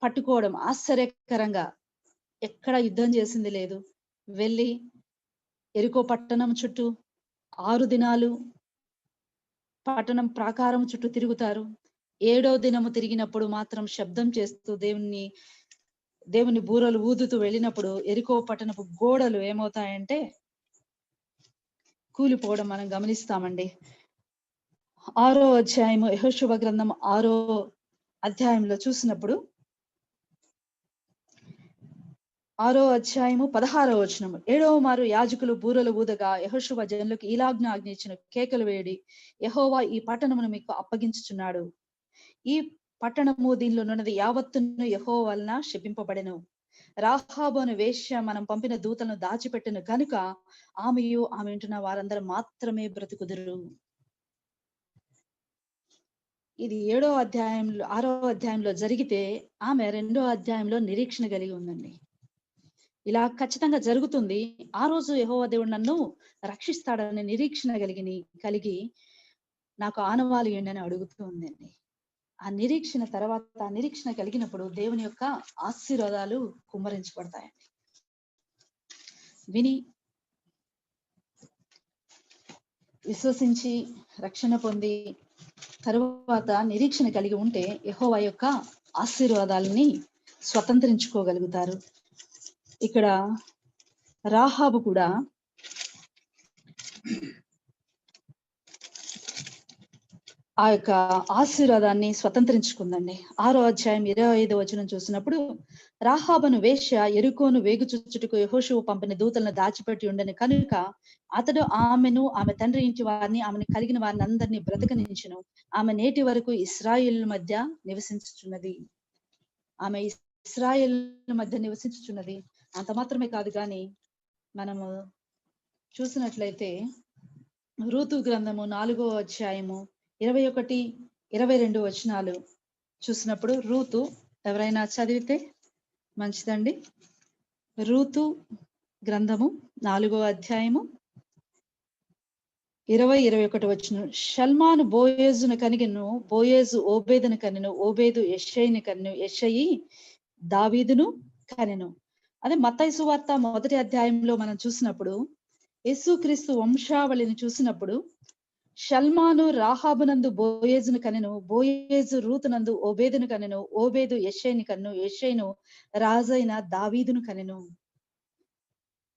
A: పట్టుకోవడం ఆశ్చర్యకరంగా, ఎక్కడ యుద్ధం చేసింది లేదు. వెళ్ళి యెరికో పట్టణం చుట్టూ 6 దినాలు పట్టణం ప్రాకారం చుట్టూ తిరుగుతారు. 7వ దినము తిరిగినప్పుడు మాత్రం శబ్దం చేస్తూ దేవుని బూరలు ఊదుతూ వెళ్ళినప్పుడు యెరికో పట్టణపు గోడలు ఏమవుతాయంటే కూలిపోవడం మనం గమనిస్తామండి. 6వ అధ్యాయము యెహోషువ గ్రంథం 6వ అధ్యాయంలో చూసినప్పుడు 6వ అధ్యాయము 16వ వచనము, 7వ మారు యాజకులు బూరలు ఊదగా యెహోషువ జనులకు ఈలాజ్ఞ ఆజ్ఞించిన కేకలు వేడి, యెహోవా ఈ పట్టణమును మీకు అప్పగించుచున్నాడు. ఈ పట్టణము దీనిలో నున్నది యావత్తును యెహోవా వలన శపింపబడెను. రాహాబు అను వేశ్య మనం పంపిన దూతలను దాచిపెట్టెను కనుక ఆమెయు ఆమె ఉంటున్న వారందరూ మాత్రమే బ్రతుకుదురు. ఇది 6వ అధ్యాయంలో జరిగితే ఆమె 2వ అధ్యాయంలో నిరీక్షణ కలిగి ఉందండి. ఇలా ఖచ్చితంగా జరుగుతుంది. ఆ రోజు యెహోవా దేవుడు నన్ను రక్షిస్తాడనే నిరీక్షణ కలిగి నాకు ఆనవాలు ఏంటని అడుగుతూ ఉందండి. ఆ నిరీక్షణ కలిగినప్పుడు దేవుని యొక్క ఆశీర్వాదాలు కుమ్మరించబడతాయండి. విని విశ్వసించి రక్షణ పొంది తరువాత నిరీక్షణ కలిగి ఉంటే యెహోవా యొక్క ఆశీర్వాదాలని స్వతంత్రించుకోగలుగుతారు. ఇక్కడ రాహాబు కూడా ఆ యొక్క ఆశీర్వాదాన్ని స్వతంత్రించుకుందండి. 6వ అధ్యాయం 25వ వచనం చూసినప్పుడు, రాహాబును వేశ్య యెరికోను వేగుచుచ్చుటకు యెహోషువ పంపిన దూతలను దాచిపెట్టి ఉండని కనుక అతడు ఆమెను, ఆమె తండ్రి ఇంటి వారిని, ఆమెను కలిగిన వారిని అందరినీ బ్రతకనించును. ఆమె నేటి వరకు ఇశ్రాయేలు మధ్య నివసించుచున్నది. ఆమె ఇశ్రాయేలు మధ్య నివసించుచున్నది. అంత మాత్రమే కాదు కానీ మనము చూసినట్లయితే రూతు గ్రంథము 4వ అధ్యాయము 21, 22 వచనాలు చూసినప్పుడు, రూతు ఎవరైనా చదివితే మంచిదండి. రూతు గ్రంథము 4వ అధ్యాయము 20, 21 వచనం. షల్మాను బోయేజును కనిగెను, బోయేజు ఓబేదును కనెను, ఓబేదు యెషయిని కనెను, యెషయి దావీదును కనెను. అదే మత్తయి సువార్త 1వ అధ్యాయంలో మనం చూసినప్పుడు యేసుక్రీస్తు వంశావళిని చూసినప్పుడు షల్మాను రాహాబునందు బోయేజును కనెను, బోయేజు రూతునందు ఓబేదును కనెను, ఓబేదు యెషయిని కనెను, యెషయిను రాజైన దావీదును కనెను.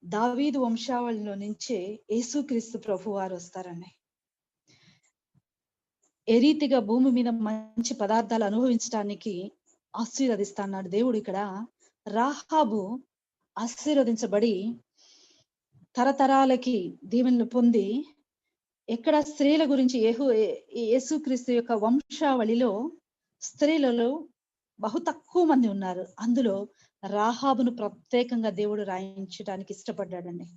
A: దావీదు వంశావళిలో నుంచే యేసుక్రీస్తు ప్రభు వారు వస్తారండి. ఏ రీతిగా భూమి మీద మంచి పదార్థాలు అనుభవించడానికి ఆశీర్వదిస్తాడు దేవుడు. ఇక్కడ రాహాబు ఆశీర్వదించబడి తరతరాలకి దీవెనలు పొంది, ఎక్కడ స్త్రీల గురించి యేసుక్రీస్తు యొక్క వంశావళిలో స్త్రీలలో బహు తక్కువ మంది ఉన్నారు. అందులో రాహాబును ప్రత్యేకంగా దేవుడు రాయించడానికి ఇష్టపడ్డాడండి.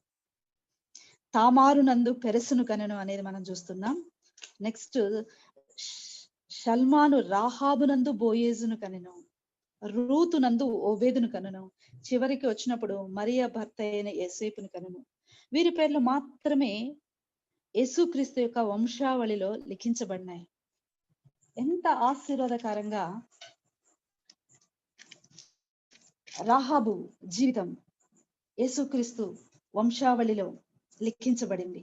A: తామారు నందు పెరసును కనెను అనేది మనం చూస్తున్నాం. నెక్స్ట్ షల్మాను రాహాబునందు బోయేజును కనెను, రూతునందు ఓబేదును కనెను, చివరికి వచ్చినప్పుడు మరియా భర్త అయిన యోసేపును కనెను. వీరి పేర్లు మాత్రమే యేసుక్రీస్తు యొక్క వంశావళిలో లిఖించబడినాయి. ఎంత ఆశీర్వాదకరంగా రాహాబు జీవితం యేసుక్రీస్తు వంశావళిలో లిఖించబడింది.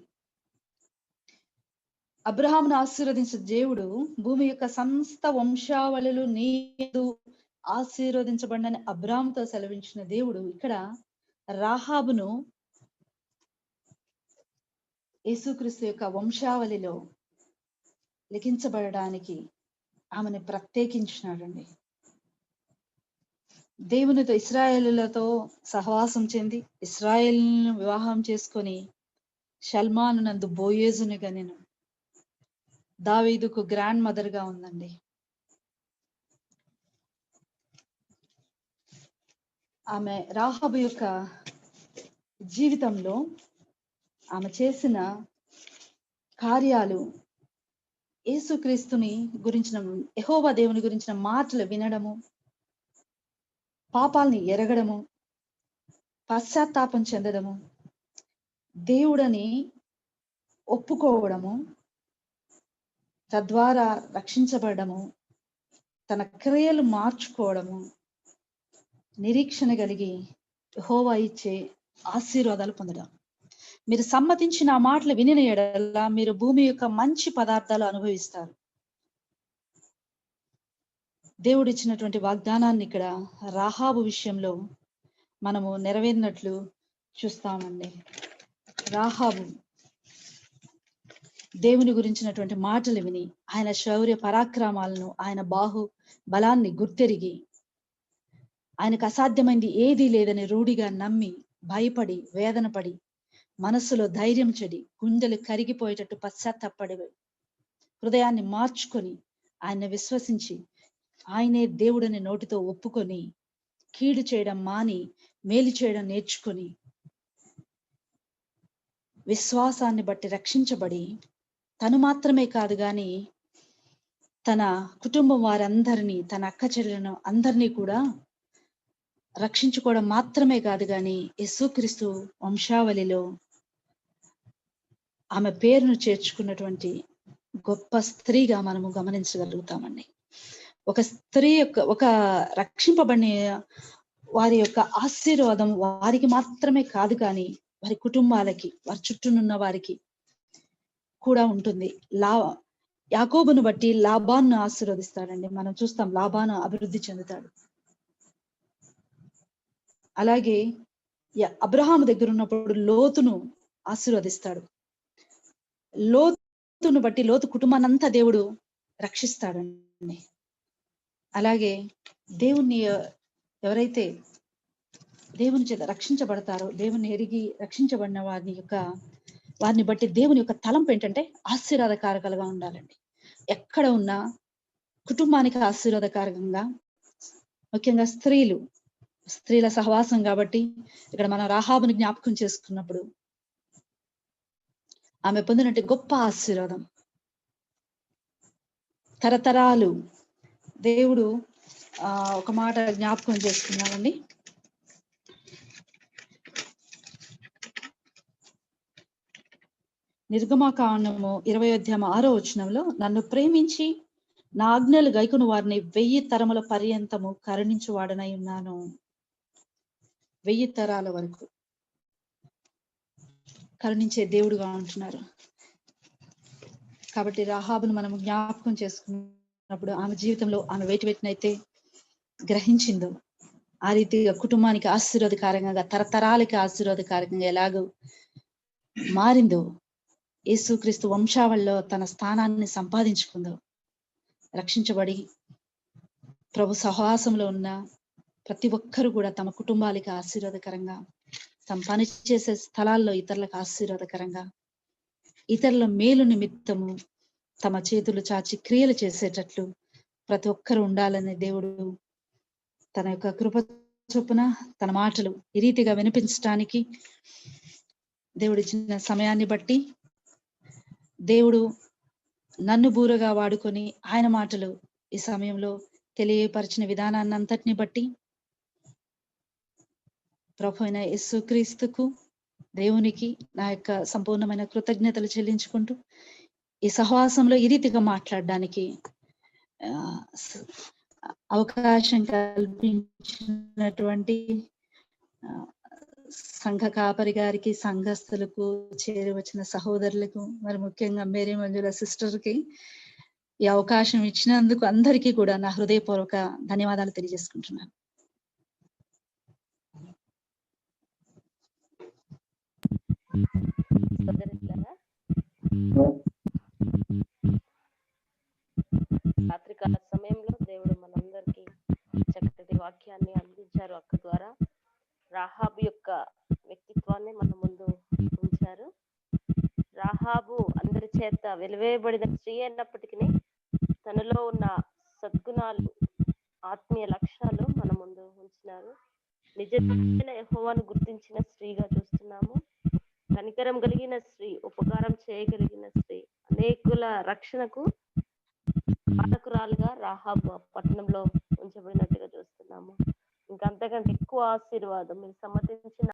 A: అబ్రహామును ఆశీర్వదించిన దేవుడు భూమి యొక్క సమస్త వంశావళులు నీదు ఆశీర్వదించబడినని అబ్రాహాముతో సెలవించిన దేవుడు ఇక్కడ రాహాబును యేసుక్రీస్తు యొక్క వంశావళిలో లిఖించబడడానికి ఆమెను ప్రత్యేకించినాడండి. దేవునితో ఇశ్రాయేలులతో సహవాసం చెంది ఇశ్రాయేలును వివాహం చేసుకొని షల్మాను నందు బోయేజునిగా నేను దావీదుకు గ్రాండ్ మదర్ గా ఉందండి. ఆమె రాహాబు యొక్క జీవితంలో ఆమె చేసిన కార్యాలు యేసుక్రీస్తుని గురించిన, యెహోవా దేవుని గురించిన మాటలు వినడము, పాపాల్ని ఎరగడము, పశ్చాత్తాపం చెందడము, దేవుడని ఒప్పుకోవడము, తద్వారా రక్షించబడము, తన క్రియలు మార్చుకోవడము, నిరీక్షణ కలిగి యెహోవా ఇచ్చే ఆశీర్వాదాలు పొందడం. మీరు సమ్మతించి నా మాటలు వినిన యెడల మీరు భూమి యొక్క మంచి పదార్థాలు అనుభవిస్తారు. దేవుడు ఇచ్చినటువంటి వాగ్దానాన్ని ఇక్కడ రాహాబు విషయంలో మనము నెరవేరినట్లు చూస్తామండి. రాహాబు దేవుని గురించినటువంటి మాటలు విని ఆయన శౌర్య పరాక్రమాలను, ఆయన బాహు బలాన్ని గుర్తెరిగి ఆయనకు అసాధ్యమైంది ఏదీ లేదని రూఢిగా నమ్మి భయపడి వేదన పడి మనస్సులో ధైర్యం చెడి గుండెలు కరిగిపోయేటట్టు పశ్చాత్తాపడి హృదయాన్ని మార్చుకొని ఆయన విశ్వసించి ఆయనే దేవుడని నోటితో ఒప్పుకొని కీడు చేయడం మాని మేలు చేయడం నేర్చుకొని విశ్వాసాన్ని బట్టి రక్షించబడి తను మాత్రమే కాదు గాని తన కుటుంబం వారందరినీ, తన అక్క చెల్లెలను అందరినీ కూడా రక్షించుకోవడం మాత్రమే కాదు గాని యేసుక్రీస్తు వంశావళిలో ఆమె పేరును చేర్చుకున్నటువంటి గొప్ప స్త్రీగా మనము గమనించగలుగుతామండి. ఒక స్త్రీ యొక్క, ఒక రక్షింపబడిన వారి యొక్క ఆశీర్వాదం వారికి మాత్రమే కాదు కానీ వారి కుటుంబాలకి, వారి చుట్టూనున్న వారికి కూడా ఉంటుంది. యాకోబును బట్టి లాబాను ఆశీర్వదిస్తాడండి. మనం చూస్తాం లాబాను అభివృద్ధి చెందుతాడు. అలాగే అబ్రహాము దగ్గర ఉన్నప్పుడు లోతును ఆశీర్వదిస్తాడు. లోతును బట్టి లోతు కుటుంబాన్నంతా దేవుడు రక్షిస్తాడండి. అలాగే దేవుణ్ణి ఎవరైతే దేవుని చేత రక్షించబడతారో, దేవుని ఎరిగి రక్షించబడిన వారిని బట్టి దేవుని యొక్క తలంపు ఏంటంటే ఆశీర్వాదకారకాలుగా ఉండాలండి. ఎక్కడ ఉన్నా కుటుంబానికి ఆశీర్వాదకారకంగా, ముఖ్యంగా స్త్రీల సహవాసం కాబట్టి ఇక్కడ మనం రాహాబుని జ్ఞాపకం చేసుకున్నప్పుడు ఆమె పొందినట్టు గొప్ప ఆశీర్వాదం తరతరాలు దేవుడు ఒక మాట జ్ఞాపకం చేసుకున్నామండి. నిర్గమకాండము 20:6 నన్ను ప్రేమించి నా ఆజ్ఞలు గైకొను వారిని 1000 తరముల పర్యంతము కరుణించువాడనై ఉన్నాను. 1000 తరాల వరకు కరుణించే దేవుడుగా ఉంటున్నారు. కాబట్టి రాహాబును మనం జ్ఞాపకం చేసుకున్నప్పుడు ఆమె జీవితంలో ఆమె వేటినైతే గ్రహించిందో ఆ రీతిగా కుటుంబానికి ఆశీర్వాదకారంగా, తరతరాలకి ఆశీర్వాదకారంగా ఎలాగో మారిందో, యేసుక్రీస్తు వంశావళిలో తన స్థానాన్ని సంపాదించుకుందో, రక్షించబడి ప్రభు సహవాసంలో ఉన్న ప్రతి ఒక్కరు కూడా తమ కుటుంబాలకి ఆశీర్వాదకరంగా, తమ పని చేసే స్థలాల్లో ఇతరులకు ఆశీర్వాదకరంగా, ఇతరుల మేలు నిమిత్తము తమ చేతులు చాచి క్రియలు చేసేటట్లు ప్రతి ఒక్కరు ఉండాలనే దేవుడు తన యొక్క కృప చొప్పున తన మాటలు ఈ రీతిగా వినిపించడానికి దేవుడు ఇచ్చిన సమయాన్ని బట్టి, దేవుడు నన్ను బూరగా వాడుకొని ఆయన మాటలు ఈ సమయంలో తెలియపరిచిన విధానాన్ని అంతటిని బట్టి ప్రభు అయిన యేసుక్రీస్తుకు, దేవునికి నా యొక్క సంపూర్ణమైన కృతజ్ఞతలు చెల్లించుకుంటూ ఈ సహవాసంలో ఈ రీతిగా మాట్లాడడానికి అవకాశం కల్పించినటువంటి సంఘ కాపరి గారికి, సంఘస్థులకు, చేరి వచ్చిన సహోదరులకు, మరి ముఖ్యంగా మేరీ మంజుల సిస్టర్‌కి ఈ అవకాశం ఇచ్చినందుకు అందరికీ కూడా నా హృదయపూర్వక ధన్యవాదాలు తెలియజేసుకుంటున్నాను.
B: సోదరులారా, రాత్రికాల సమయంలో దేవుడు మనందరికీ చక్కటి వాక్యాన్ని అందించారు. అక్క ద్వారా రాహాబు యొక్క వ్యక్తిత్వాన్ని మన ముందు ఉంచారు. రాహాబు అందరి చేత వెలివేయబడిన స్త్రీ అయినప్పటికీ తనలో ఉన్న సద్గుణాలు, ఆత్మీయ లక్ష్యాలు మన ముందు ఉంచినారు. నిజమైన యెహోవాను గుర్తించిన స్త్రీగా చూస్తున్నాము. కనికరం కలిగిన స్త్రీ, ఉపకారం చేయగలిగిన స్త్రీ, అనేకుల రక్షణకు కారకురాలుగా రాహాబు పట్టణంలో ఉంచబడినట్టుగా చూస్తున్నాము. ఇంకా అంతకంటే ఎక్కువ ఆశీర్వాదం మీరు సమ్మతించిన